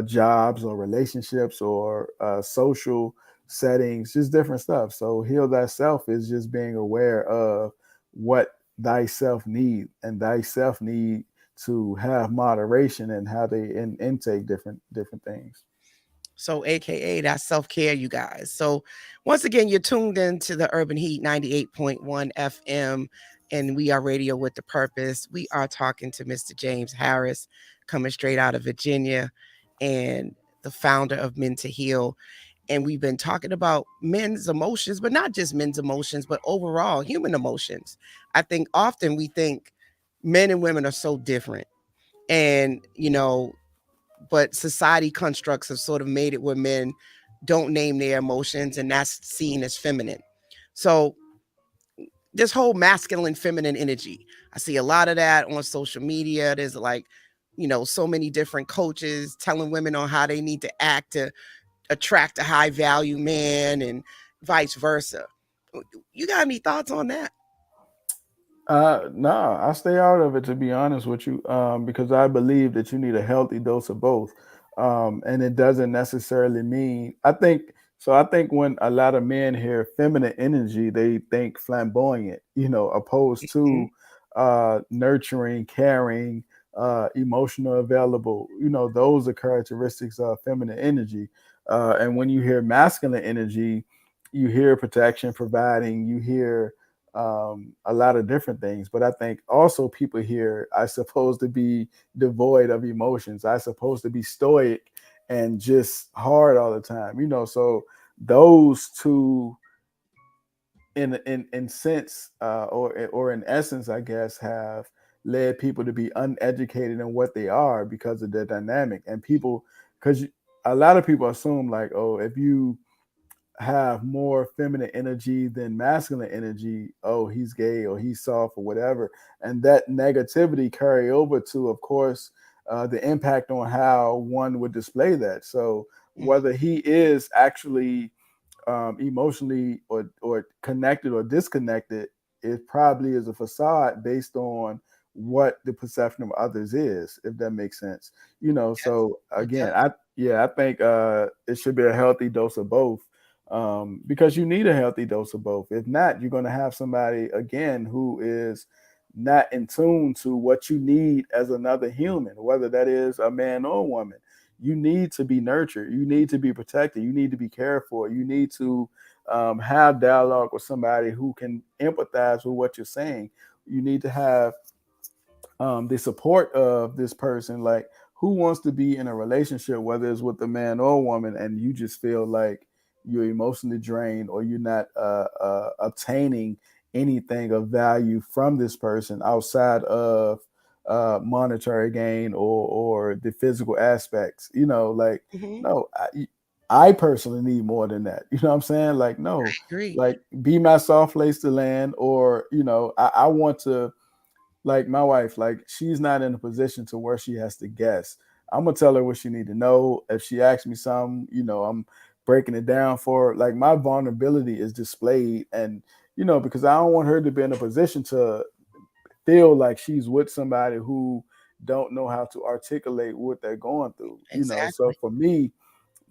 jobs or relationships or social settings, just different stuff. So heal thyself is just being aware of what thyself need, and thyself need to have moderation and how they intake different things. So, AKA that's self care, you guys. So, once again, you're tuned into the Urban Heat 98.1 FM, and we are Radio with the Purpose. We are talking to Mr. James Harris, coming straight out of Virginia, and the founder of Men to Heal. And we've been talking about men's emotions, but not just men's emotions, but overall human emotions. I think often we think men and women are so different. And, but society constructs have sort of made it where men don't name their emotions, and that's seen as feminine. So this whole masculine feminine energy, I see a lot of that on social media. There's like, so many different coaches telling women on how they need to act to attract a high value man and vice versa. You got any thoughts on that? No, I stay out of it, to be honest with you, because I believe that you need a healthy dose of both, and it doesn't necessarily mean. I think so. I think when a lot of men hear feminine energy, they think flamboyant, opposed Mhm. to nurturing, caring, emotional, available. Those are characteristics of feminine energy. And when you hear masculine energy, you hear protection, providing. You hear a lot of different things. But I think also people here are supposed to be devoid of emotions. I supposed to be stoic and just hard all the time. So those two, in sense, or in essence, I guess, have led people to be uneducated in what they are because of their dynamic. And people, because a lot of people assume like, oh, if you have more feminine energy than masculine energy, oh, he's gay or he's soft or whatever. And that negativity carry over to, of course, the impact on how one would display that. So whether he is actually emotionally or connected or disconnected, it probably is a facade based on what the perception of others is, if that makes sense. Yes, So it again, does. I think it should be a healthy dose of both, because you need a healthy dose of both. If not, you're going to have somebody again who is not in tune to what you need as another human, whether that is a man or a woman. You need to be nurtured. You need to be protected. You need to be cared for. You need to have dialogue with somebody who can empathize with what you're saying. You need to have the support of this person. Like, who wants to be in a relationship, whether it's with a man or a woman, and you just feel like you're emotionally drained, or you're not obtaining anything of value from this person outside of monetary gain or the physical aspects. Like, Hmm. no, I personally need more than that. You know what I'm saying? Like, no, Agree. like, be my soft place to land, or I want to, like, my wife, like, she's not in a position to where she has to guess. I'm gonna tell her what she need to know. If she asks me something, I'm breaking it down for her. Like, my vulnerability is displayed, and because I don't want her to be in a position to feel like she's with somebody who don't know how to articulate what they're going through. So Exactly. for me,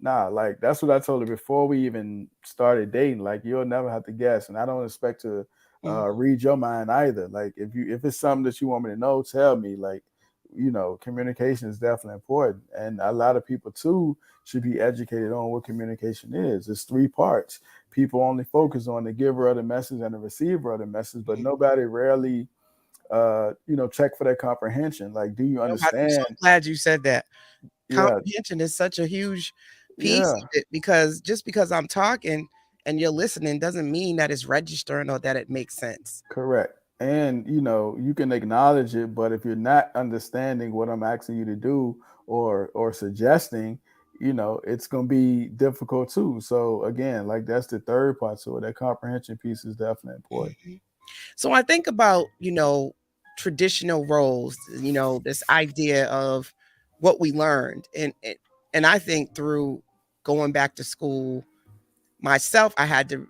nah, like, that's what I told her before we even started dating. Like, you'll never have to guess, and I don't expect to Mhm. read your mind either. Like, if it's something that you want me to know, tell me. Like, communication is definitely important, and a lot of people too should be educated on what communication is. It's three parts. People only focus on the giver of the message and the receiver of the message, but Mhm. nobody rarely, check for their comprehension. Like, do you I'm so understand? glad you said that. Yeah, Comprehension is such a huge piece yeah, of it, because just because I'm talking and you're listening doesn't mean that it's registering or that it makes sense. Correct. And you can acknowledge it, but if you're not understanding what I'm asking you to do or suggesting, it's gonna be difficult too. So again, like that's the third part to it. That comprehension piece is definitely important. Mhm. So I think about, traditional roles, this idea of what we learned. And I think through going back to school myself, I had to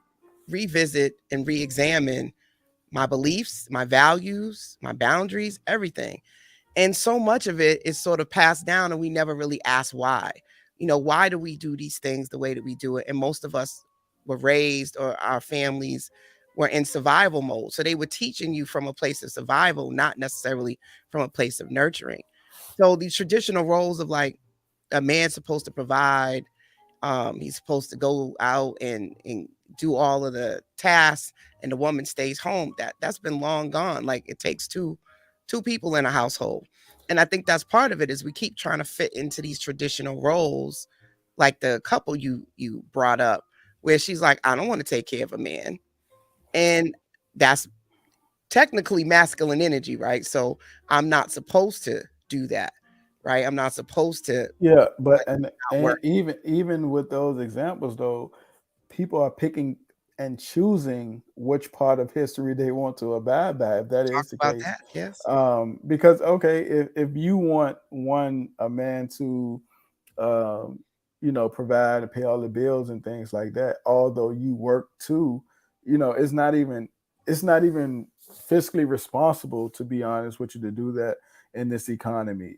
revisit and re-examine my beliefs, my values, my boundaries, everything. And so much of it is sort of passed down and we never really ask why. Why do we do these things the way that we do it? And most of us were raised, or our families were in survival mode. So they were teaching you from a place of survival, not necessarily from a place of nurturing. So these traditional roles of like a man's supposed to provide, he's supposed to go out and do all of the tasks, and the woman stays home. That's been long gone. Like it takes two people in a household. And I think that's part of it is we keep trying to fit into these traditional roles, like the couple you brought up, where she's like, I don't want to take care of a man. And that's technically masculine energy, right? So I'm not supposed to do that, right? I'm not supposed to Yeah, but like, not and work. even with those examples though, people are picking and choosing which part of history they want to abide by, if that Talk is the about case. that. Yes. Because okay, if you want a man to um, provide and pay all the bills and things like that. Although you work too, it's not even fiscally responsible, to be honest with you, to do that in this economy.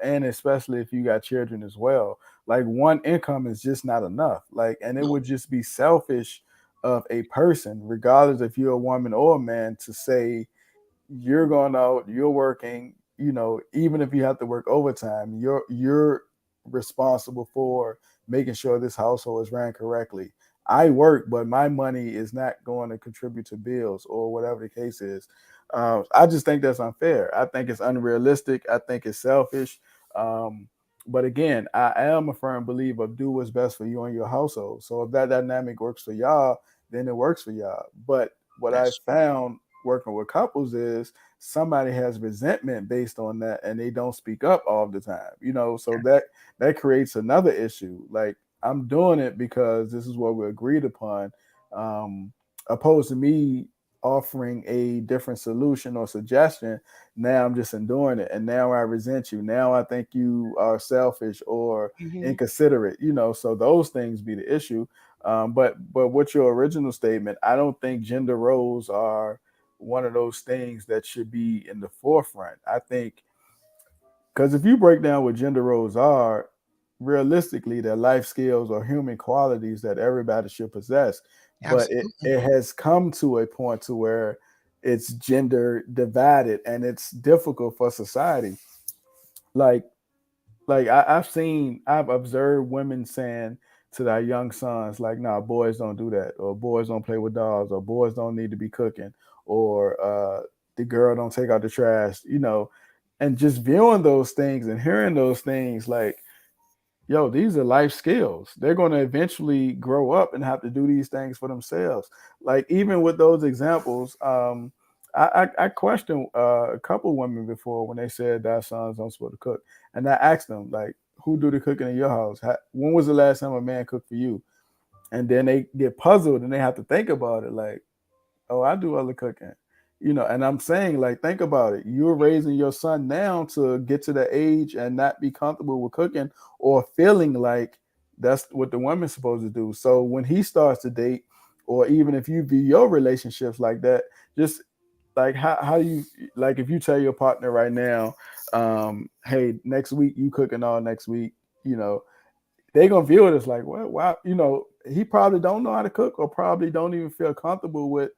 And especially if you got children as well. Like one income is just not enough. Like, and it No. would just be selfish of a person, regardless if you're a woman or a man, to say you're going out, you're working, even if you have to work overtime, you're responsible for making sure this household is ran correctly. I work, but my money is not going to contribute to bills or whatever the case is. I just think that's unfair. I think it's unrealistic. I think it's selfish. Um, but again, I am a firm believer of do what's best for you and your household. So if that dynamic works for y'all, then it works for y'all. But what I That's found working with couples is somebody has resentment based on that and they don't speak up all the time, so that creates another issue. Like, I'm doing it because this is what we agreed upon, um opposed to me offering a different solution or suggestion. Now I'm just enduring it, and now I resent you. Now I think you are selfish or mhm. inconsiderate, so those things be the issue. But what's your original statement? I don't think gender roles are one of those things that should be in the forefront. I think because if you break down what gender roles are, realistically, they're life skills or human qualities that everybody should possess. But it, Absolutely. it has come to a point to where it's gender divided and it's difficult for society. Like I've observed women saying to their young sons, like, "Nah, boys don't do that," or "Boys don't play with dolls," or "Boys don't need to be cooking," or "The girl don't take out the trash," and just viewing those things and hearing those things, like, yo, these are life skills. They're going to eventually grow up and have to do these things for themselves. Like, even with those examples, I questioned a couple women before when they said that sons don't supposed to cook, and I asked them, like, who do the cooking in your house? When was the last time a man cooked for you? And then they get puzzled and they have to think about it, like, oh, I do other cooking. And I'm saying, like, think about it. You're raising your son now to get to the age and not be comfortable with cooking or feeling like that's what the woman's supposed to do. So when he starts to date, or even if you view your relationships like that, just like how do you, like, if you tell your partner right now, hey, next week you cooking all next week, you know, they gonna view it as like, well, wow, he probably don't know how to cook or probably don't even feel comfortable with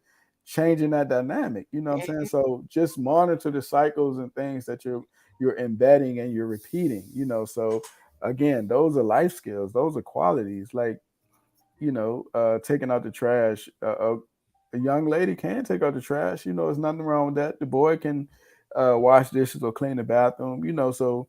changing that dynamic. You know what I'm saying? Mhm. So just monitor the cycles and things that you're embedding and you're repeating. So again, those are life skills. Those are qualities. Like, taking out the trash. A young lady can take out the trash. There's nothing wrong with that. The boy can wash dishes or clean the bathroom. So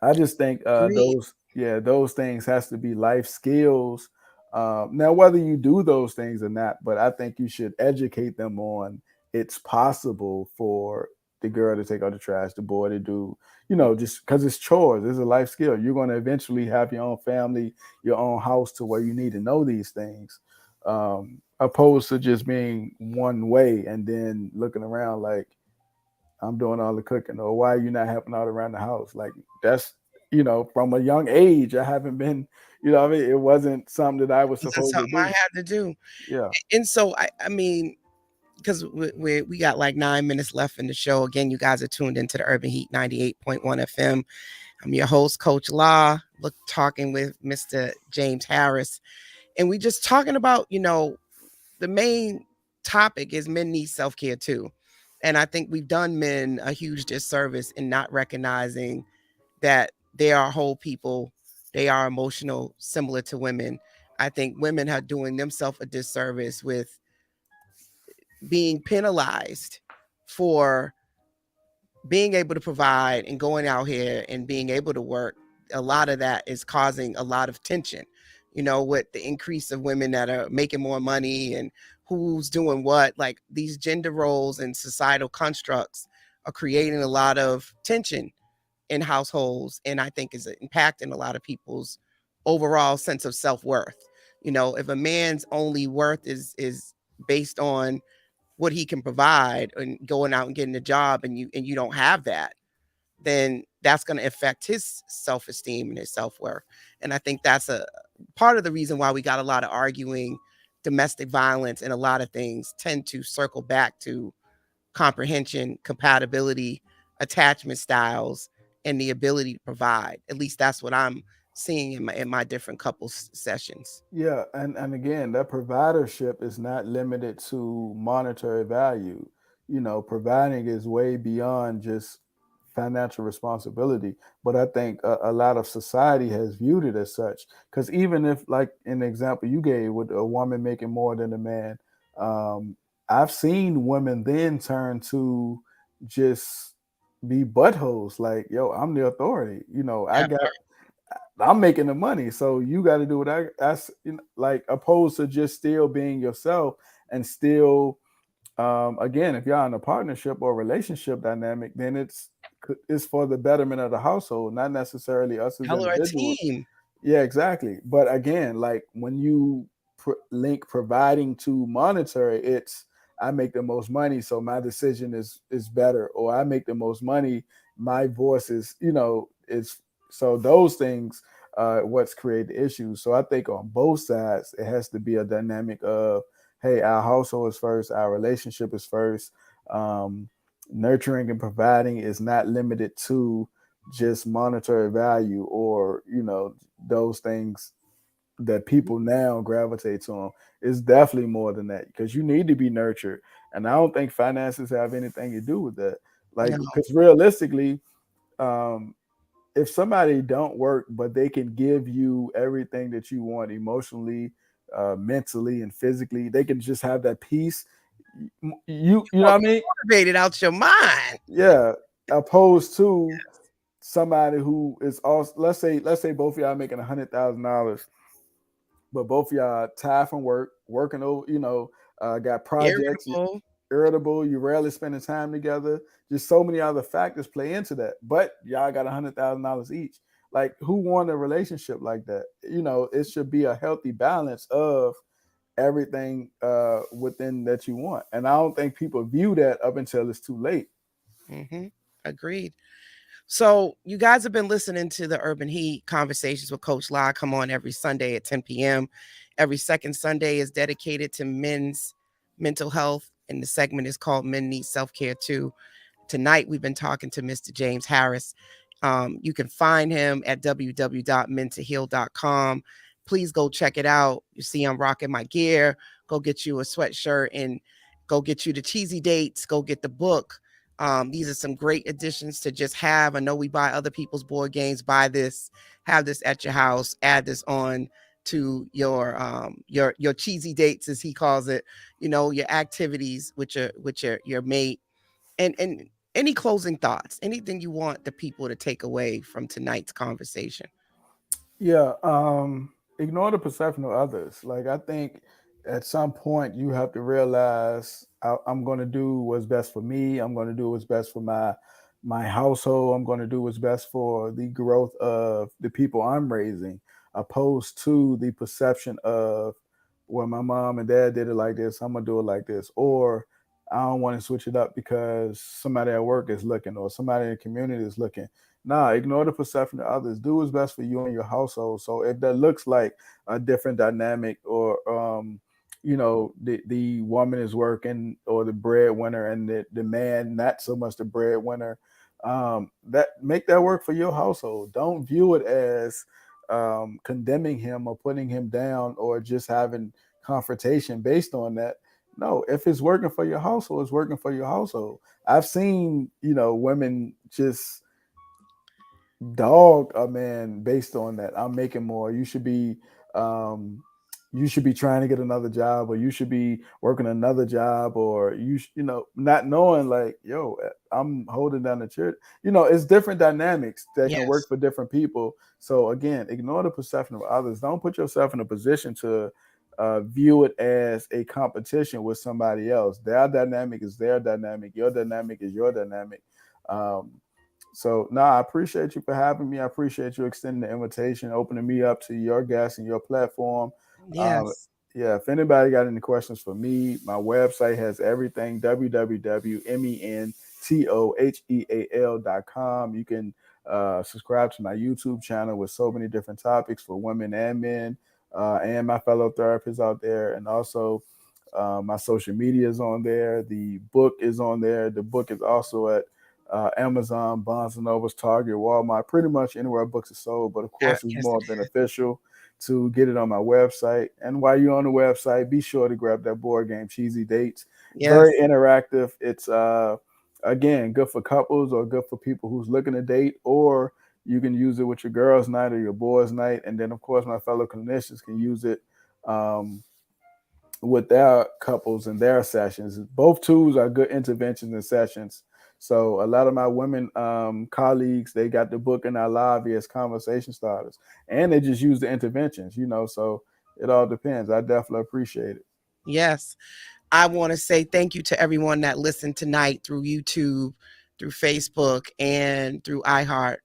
I just think Agree. those things has to be life skills, Now, whether you do those things or not, but I think you should educate them on it's possible for the girl to take out the trash, the boy to do, just because it's chores. It's a life skill. You're going to eventually have your own family, your own house to where you need to know these things, opposed to just being one way and then looking around like I'm doing all the cooking, or why are you not helping out around the house? Like that's, from a young age, I haven't been, what I mean, it wasn't something that I was Wasn't supposed to something I do. had to do. Yeah. And so I mean, because we got like 9 minutes left in the show. Again, you guys are tuned into the Urban Heat 98.1 FM. I'm your host, Coach Law. Look, talking with Mr. James Harris, and we just talking about, the main topic is men need self care too, and I think we've done men a huge disservice in not recognizing that they are whole people, they are emotional, similar to women. I think women are doing themselves a disservice with being penalized for being able to provide and going out here and being able to work. A lot of that is causing a lot of tension, with the increase of women that are making more money and who's doing what. Like these gender roles and societal constructs are creating a lot of tension in households, and I think is impacting a lot of people's overall sense of self-worth. If a man's only worth is based on what he can provide and going out and getting a job, and you don't have that, then that's going to affect his self-esteem and his self-worth. And I think that's a part of the reason why we got a lot of arguing. Domestic violence and a lot of things tend to circle back to comprehension, compatibility, attachment styles, and the ability to provide. At least that's what I'm seeing in my different couples sessions. Yeah, and again, that providership is not limited to monetary value. Providing is way beyond just financial responsibility. But I think a lot of society has viewed it as such. Because even if, like in the example you gave, with a woman making more than a man, um, I've seen women then turn to just be buttholes. Like, yo, I'm the authority. That part. I'm making the money, so you got to do what like, opposed to just still being yourself and still, again, if you're in a partnership or relationship dynamic, then it's for the betterment of the household, not necessarily us as Y'all are a individuals. team. Yeah, exactly. But again, like when you link providing to monetary, it's I make the most money, so my decision is better, or I make the most money, my voice is so those things what's create the issues. So I think on both sides it has to be a dynamic of, hey, our household is first, our relationship is first. Um, Nurturing and providing is not limited to just monetary value, or those things that people now gravitate to them. It's definitely more than that, because you need to be nurtured, and I don't think finances have anything to do with that. Like, No, because realistically, um, if somebody don't work but they can give you everything that you want emotionally, mentally, and physically, they can just have that peace. You know gonna what I be mean? motivated out your mind. Yeah. Opposed to somebody who is also, let's say both of y'all making $100,000, but both of y'all tired from work, working over, got projects, Irritable. irritable, you rarely spending time together. Just so many other factors play into that. But y'all got $100,000 each. Like, who want a relationship like that? It should be a healthy balance of everything within that you want. And I don't think people view that up until it's too late. Hmm. Agreed. So you guys have been listening to the Urban Heat Conversations with Coach La. Come on every Sunday at 10 p.m. Every second Sunday is dedicated to men's mental health, and the segment is called Men Need Self-Care Too. Tonight, we've been talking to Mr. James Harris. You can find him at www.mentoheal.com. Please go check it out. You see, I'm rocking my gear. Go get you a sweatshirt and go get you the cheesy dates. Go get the book. These are some great additions to just have. I know we buy other people's board games. Buy this, have this at your house. Add this on to your cheesy dates, as he calls it. Your activities with your mate, and any closing thoughts, anything you want the people to take away from tonight's conversation. Yeah. ignore the perception of others. Like I think at some point you have to realize I'm going to do what's best for me. I'm going to do what's best for my household. I'm going to do what's best for the growth of the people I'm raising, opposed to the perception of, well, my mom and dad did it like this, I'm gonna do it like this, or I don't want to switch it up because somebody at work is looking or somebody in the community is looking. Nah, ignore the perception of others. Do what's best for you and your household. So if that looks like a different dynamic, or the woman is working or the breadwinner, and the man not so much the breadwinner, that make that work for your household. Don't view it as condemning him or putting him down or just having confrontation based on that. No, if it's working for your household, it's working for your household. I've seen, women just dog a man based on that. I'm making more. Um, you should be trying to get another job, or you should be working another job, or not knowing like, yo, I'm holding down the church. It's different dynamics that can work Yes. for different people. So again, ignore the perception of others. Don't put yourself in a position to view it as a competition with somebody else. Their dynamic is their dynamic. Your dynamic is your dynamic. So, I appreciate you for having me. I appreciate you extending the invitation, opening me up to your guests and your platform. Um, Yes. yeah, if anybody got any questions for me, my website has everything, www.mentoheal.com. You can subscribe to my YouTube channel with so many different topics for women and men, and my fellow therapists out there. And also, my social media is on there. The book is on there. The book is also at Amazon, Barnes and Nobles, Target, Walmart, pretty much anywhere books are sold. But of course, it's Yes. more beneficial to get it on my website. And while you're on the website, be sure to grab that board game, Cheesy Dates. Very Yes. interactive. It's again good for couples or good for people who's looking to date, or you can use it with your girls' night or your boys' night. And then, of course, my fellow clinicians can use it. With their couples and their sessions. Both tools are good interventions and sessions. So a lot of my women colleagues, they got the book in our lobby as conversation starters, and they just use the interventions. So it all depends. I definitely appreciate it. Yes. I want to say thank you to everyone that listened tonight through YouTube, through Facebook, and through iHeart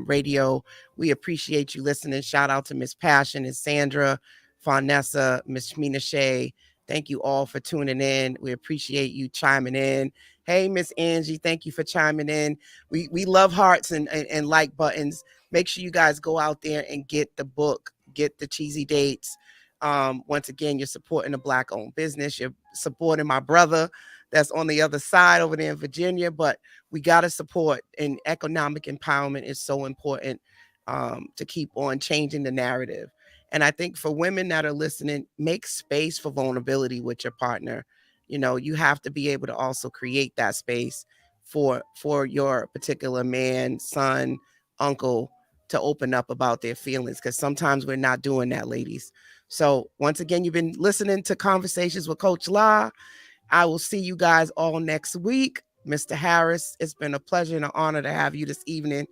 Radio. We appreciate you listening. Shout out to Miss Passion and Sandra, Vanessa, Miss Mina Shea. Thank you all for tuning in. We appreciate you chiming in. Hey, Miss Angie, thank you for chiming in. We love hearts and like buttons. Make sure you guys go out there and get the book, get the Cheesy Dates. Once again, you're supporting a Black owned business. You're supporting my brother that's on the other side over there in Virginia. But we got to support, and economic empowerment is so important to keep on changing the narrative. And I think for women that are listening, make space for vulnerability with your partner. You have to be able to also create that space for your particular man, son, uncle to open up about their feelings, because sometimes we're not doing that, ladies. So once again, you've been listening to Conversations with Coach La. I will see you guys all next week. Mr. Harris, it's been a pleasure and an honor to have you this evening.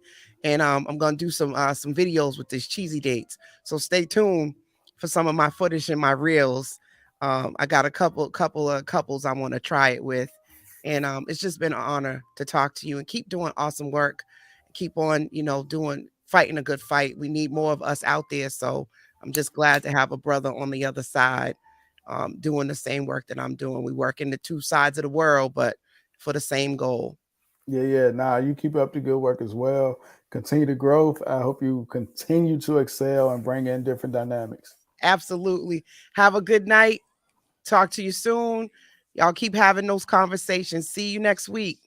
And I'm gonna do some videos with these cheesy dates. So stay tuned for some of my footage and my reels. I got a couple of couples I want to try it with. And it's just been an honor to talk to you, and keep doing awesome work. Keep on, fighting a good fight. We need more of us out there. So I'm just glad to have a brother on the other side doing the same work that I'm doing. We work in the two sides of the world, but for the same goal. Yeah. Nah, you keep up the good work as well. Continue to growth. I hope you continue to excel and bring in different dynamics. Absolutely. Have a good night. Talk to you soon. Y'all keep having those conversations. See you next week.